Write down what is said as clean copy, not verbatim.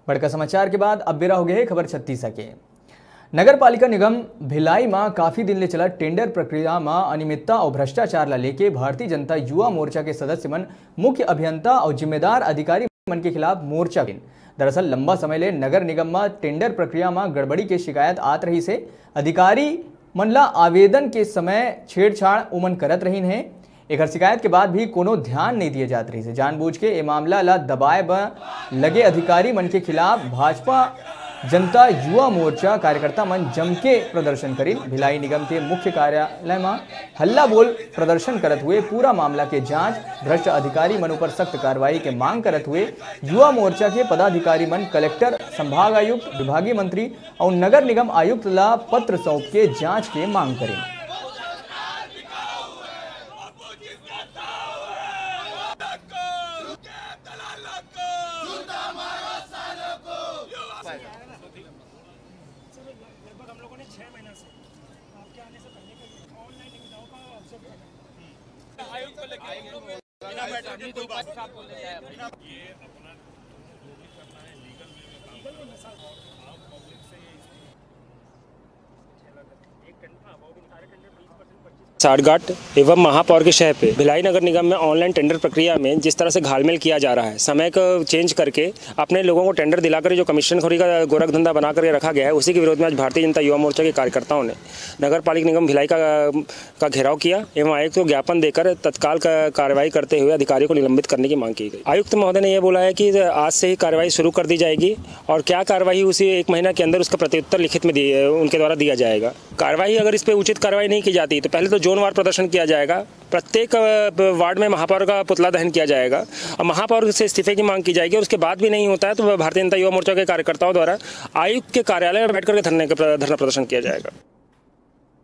बड़का समाचार के बाद अब बेरा हो गए खबर 36 के। नगर पालिका निगम भिलाई में काफी दिन ले चला टेंडर प्रक्रिया में अनियमितता और भ्रष्टाचार ला लेके भारतीय जनता युवा मोर्चा के सदस्य मन मुख्य अभियंता और जिम्मेदार अधिकारी मन के खिलाफ मोर्चा गिन। दरअसल लंबा समय ले नगर निगम में टेंडर प्रक्रिया में गड़बड़ी के शिकायत आत रही से अधिकारी मन ला आवेदन के समय छेड़छाड़ उमन करत रही है। एक शिकायत के बाद भी कोनो ध्यान नहीं दिए जात रही से जानबूझ के ये मामला ला दबाए लगे अधिकारी मन के खिलाफ भाजपा जनता युवा मोर्चा कार्यकर्ता मन जम के प्रदर्शन करी। भिलाई निगम के मुख्य कार्यालय में हल्ला बोल प्रदर्शन करत हुए पूरा मामला के जांच, भ्रष्ट अधिकारी मन पर सख्त कार्रवाई के मांग करत हुए युवा मोर्चा के पदाधिकारी मन कलेक्टर, संभाग आयुक्त, विभागीय मंत्री और नगर निगम आयुक्त ला पत्र सौंप के जांच के मांग करें। लगभग हम लोगों ने 6 महीना से आपके आने से पहले का ऑनलाइन निविदाओं का ऑब्जर्व करना आयुक्त को लेके बिना बैठने कोई बात साफ बोलने जाए ये अपना जो भी करना है लीगल वे में काम और आप पब्लिक से एक घंटा बहुत सारे टेंडर 20% साठगांठ एवं महापौर के शहर पे भिलाई नगर निगम में ऑनलाइन टेंडर प्रक्रिया में जिस तरह से घालमेल किया जा रहा है, समय को चेंज करके अपने लोगों को टेंडर दिलाकर जो कमीशन खोरी का गोरख धंधा बना करके रखा गया है, उसी के विरोध में आज भारतीय जनता युवा मोर्चा के कार्यकर्ताओं ने नगर पालिका निगम भिलाई का घेराव किया एवं आयुक्त को ज्ञापन देकर तत्काल कार्रवाई करते हुए अधिकारियों को निलंबित करने की मांग की गई। आयुक्त महोदय ने यह बोला है कि आज से ही कार्रवाई शुरू कर दी जाएगी और क्या कार्रवाई उसी 1 महीना के अंदर उसका प्रत्युत्तर लिखित में उनके द्वारा दिया जाएगा। कार्रवाई अगर इस पर उचित कार्रवाई नहीं की जाती तो पहले तो जोनवार प्रदर्शन किया जाएगा, प्रत्येक वार्ड में महापौर का पुतला दहन किया जाएगा और महापौर से इस्तीफे की मांग की जाएगी। और उसके बाद भी नहीं होता है तो भारतीय जनता युवा मोर्चा के कार्यकर्ताओं द्वारा आयुक्त के कार्यालय में बैठकर धरना प्रदर्शन किया जाएगा।